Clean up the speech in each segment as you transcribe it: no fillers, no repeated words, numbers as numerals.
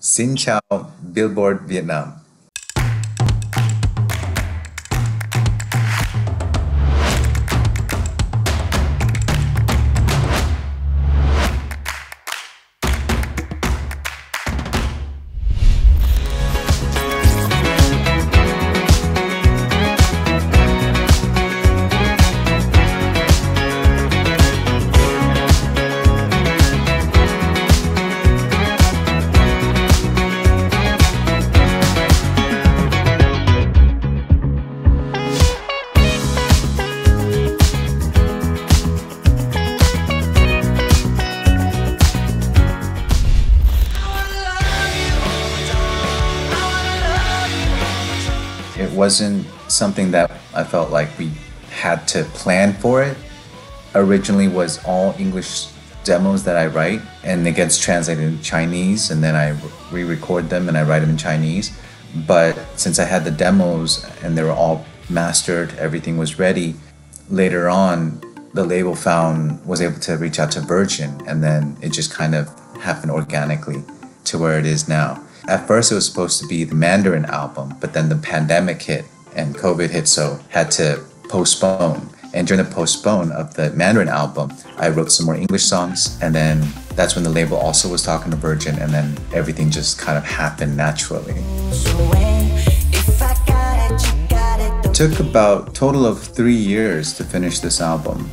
Xin chào Billboard Việt Nam. It wasn't something that I felt like we had to plan for it. Originally was all English demos that I write, and it gets translated in Chinese, and then I re-record them and I write them in Chinese. But since I had the demos and they were all mastered, everything was ready, later on the label was able to reach out to Virgin, and then it just kind of happened organically to where it is now. At first it was supposed to be the Mandarin album, but then the pandemic hit and COVID hit, so had to postpone. And during the postpone of the Mandarin album, I wrote some more English songs, and then that's when the label also was talking to Virgin, and then everything just kind of happened naturally. It took about a total of 3 years to finish this album.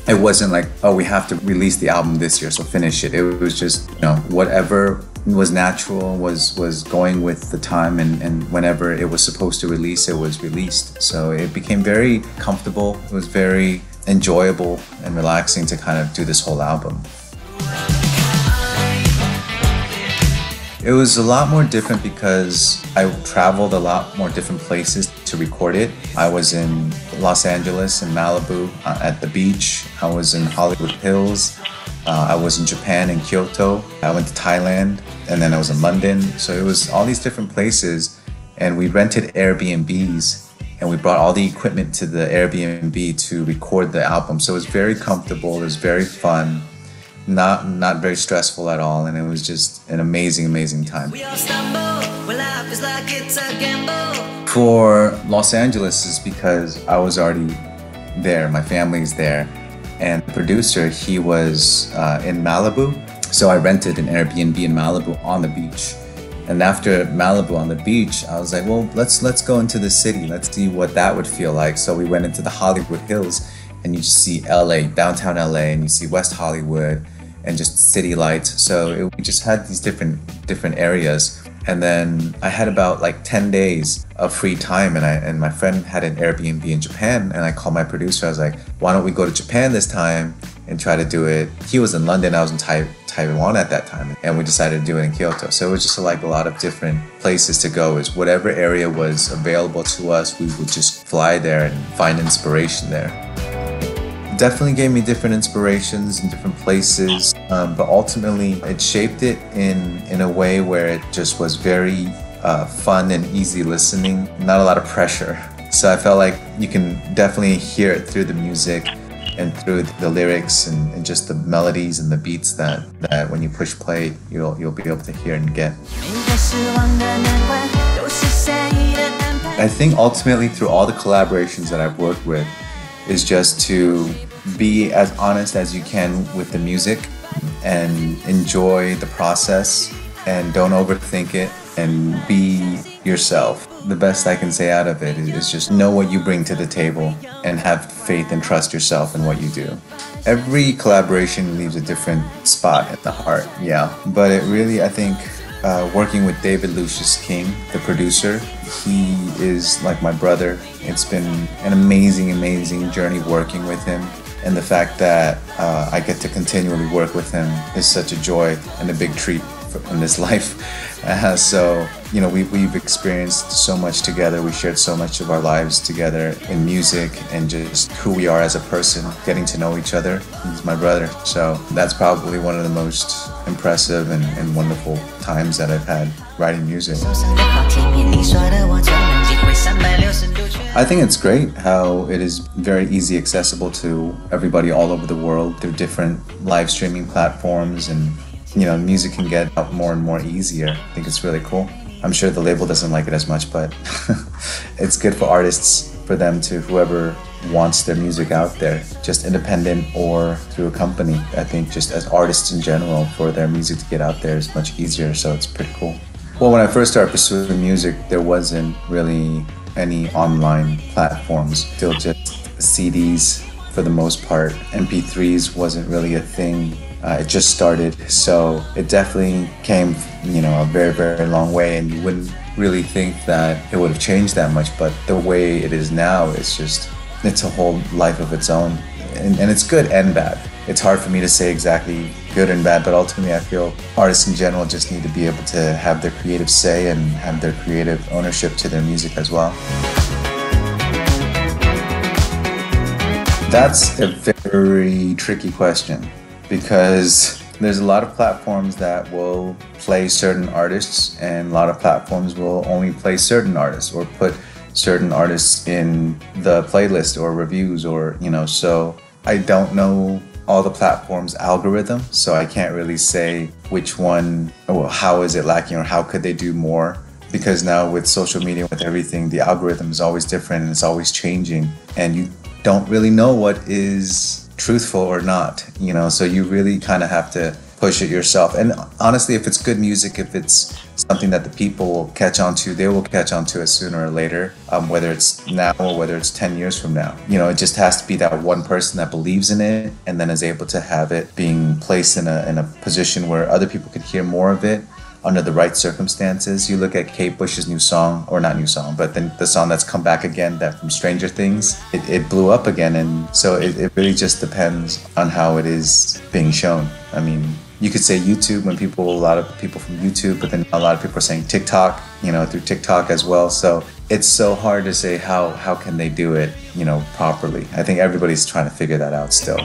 It wasn't like, oh, we have to release the album this year, so finish it. It was just, whatever was natural, was going with the time, and whenever it was supposed to release, it was released. So it became very comfortable. It was very enjoyable and relaxing to kind of do this whole album. It was a lot more different because I traveled a lot more different places to record it. I was in Los Angeles and Malibu at the beach. I was in Hollywood Hills. I was in Japan in Kyoto. I went to Thailand, and then I was in London. So it was all these different places, and we rented Airbnbs, and we brought all the equipment to the Airbnb to record the album. So it was very comfortable. It was very fun. Not very stressful at all, and it was just an amazing time. For Los Angeles is because I was already there, my family's there, and the producer, he was in Malibu, so I rented an Airbnb in Malibu on the beach. And after Malibu on the beach, I was like, well, let's go into the city, let's see what that would feel like. So we went into the Hollywood Hills, and you just see LA, downtown LA, and you see West Hollywood, and just city lights. So we just had these different areas. And then I had about like 10 days of free time, and my friend had an Airbnb in Japan, and I called my producer. I was like, why don't we go to Japan this time and try to do it? He was in London, I was in Taiwan at that time, and we decided to do it in Kyoto. So it was just like a lot of different places to go. Is whatever area was available to us, we would just fly there and find inspiration there. Definitely gave me different inspirations in different places, but ultimately it shaped it in a way where it just was very fun and easy listening, not a lot of pressure. So I felt like you can definitely hear it through the music and through the lyrics and just the melodies and the beats that when you push play, you'll be able to hear and get. I think ultimately through all the collaborations that I've worked with is just to be as honest as you can with the music and enjoy the process and don't overthink it and be yourself. The best I can say out of it is just know what you bring to the table and have faith and trust yourself in what you do. Every collaboration leaves a different spot in the heart, yeah. But it really, I think, working with David Lucius King, the producer, he is like my brother. It's been an amazing journey working with him. And the fact that I get to continually work with him is such a joy and a big treat in this life. So, we've experienced so much together. We shared so much of our lives together in music and just who we are as a person, getting to know each other. He's my brother. So that's probably one of the most impressive and wonderful times that I've had writing music. I think it's great how it is very easy accessible to everybody all over the world through different live streaming platforms and music can get out more and more easier. I think it's really cool. I'm sure the label doesn't like it as much, but it's good for artists, for them to, whoever wants their music out there, just independent or through a company. I think just as artists in general, for their music to get out there is much easier, so it's pretty cool. Well, when I first started pursuing music, there wasn't really any online platforms, still just CDs for the most part. MP3s wasn't really a thing. It just started, so it definitely came, a very, very long way, and you wouldn't really think that it would have changed that much, but the way it is now, it's a whole life of its own, and it's good and bad. It's hard for me to say exactly good and bad, but ultimately I feel artists in general just need to be able to have their creative say and have their creative ownership to their music as well. That's a very tricky question, because there's a lot of platforms that will play certain artists, and a lot of platforms will only play certain artists or put certain artists in the playlist or reviews, or so I don't know all the platforms' algorithm, so I can't really say which one, or how is it lacking, or how could they do more, because now with social media, with everything, the algorithm is always different and it's always changing, and you don't really know what is truthful or not, so you really kind of have to push it yourself. And honestly, if it's good music, if it's something that the people will catch on to, they will catch on to it sooner or later, whether it's now or whether it's 10 years from now. It just has to be that one person that believes in it and then is able to have it being placed in a position where other people could hear more of it under the right circumstances. You look at Kate Bush's new song, or not new song, but then the song that's come back again, that from Stranger Things, it blew up again, and so it really just depends on how it is being shown. I mean, you could say YouTube, when a lot of people from YouTube, but then a lot of people are saying TikTok, through TikTok as well. So it's so hard to say how can they do it, properly. I think everybody's trying to figure that out still.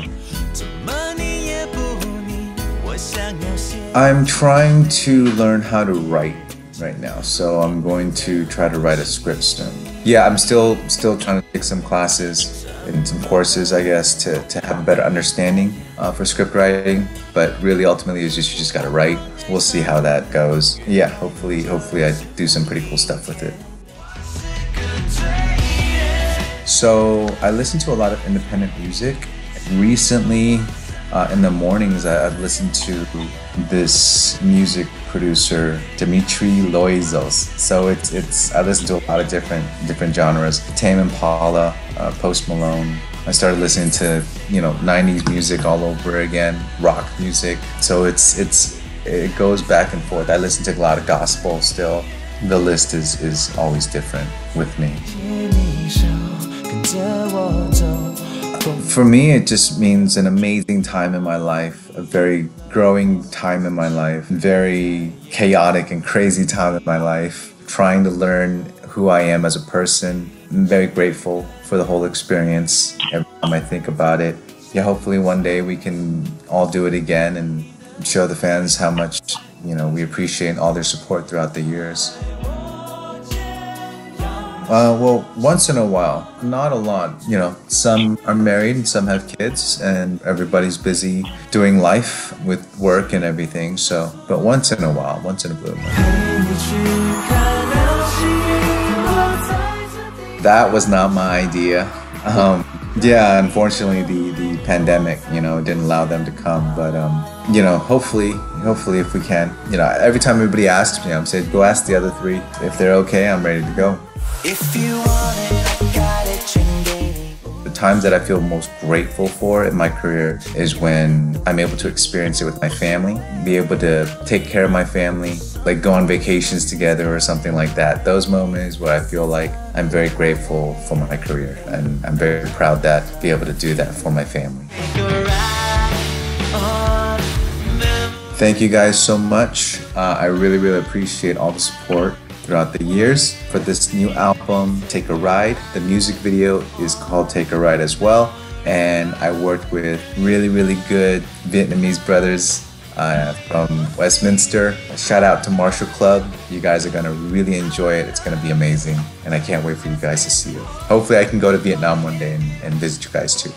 I'm trying to learn how to write right now, so I'm going to try to write a script soon. Yeah, I'm still trying to take some classes and some courses, I guess, to have a better understanding for script writing. But really, ultimately, you just gotta write. We'll see how that goes. Yeah, hopefully I do some pretty cool stuff with it. So I listen to a lot of independent music. Recently, in the mornings, I've listened to this music producer, Dimitri Loizos. So I listen to a lot of different genres. Tame Impala, Post Malone. I started listening to 90s music all over again, rock music. So it goes back and forth. I listen to a lot of gospel still. The list is always different with me. For me, it just means an amazing time in my life, a very growing time in my life, very chaotic and crazy time in my life, trying to learn who I am as a person. I'm very grateful for the whole experience every time I think about it. Yeah, hopefully one day we can all do it again and show the fans how much, we appreciate all their support throughout the years. Well, once in a while, not a lot. Some are married and some have kids, and everybody's busy doing life with work and everything. So, but once in a while, once in a blue moon. That was not my idea. Yeah, unfortunately, the pandemic, didn't allow them to come. But hopefully if we can, every time everybody asks me, I'm saying, go ask the other three if they're okay. I'm ready to go. If you want it, I got it. The times that I feel most grateful for in my career is when I'm able to experience it with my family, be able to take care of my family, like go on vacations together or something like that. Those moments where I feel like I'm very grateful for my career, and I'm very proud that be able to do that for my family. Thank you guys so much. I really, really appreciate all the support throughout the years for this new album, Take a Ride. The music video is called Take a Ride as well. And I worked with really, really good Vietnamese brothers from Westminster. Shout out to Marshall Club. You guys are gonna really enjoy it. It's gonna be amazing. And I can't wait for you guys to see it. Hopefully I can go to Vietnam one day and visit you guys too.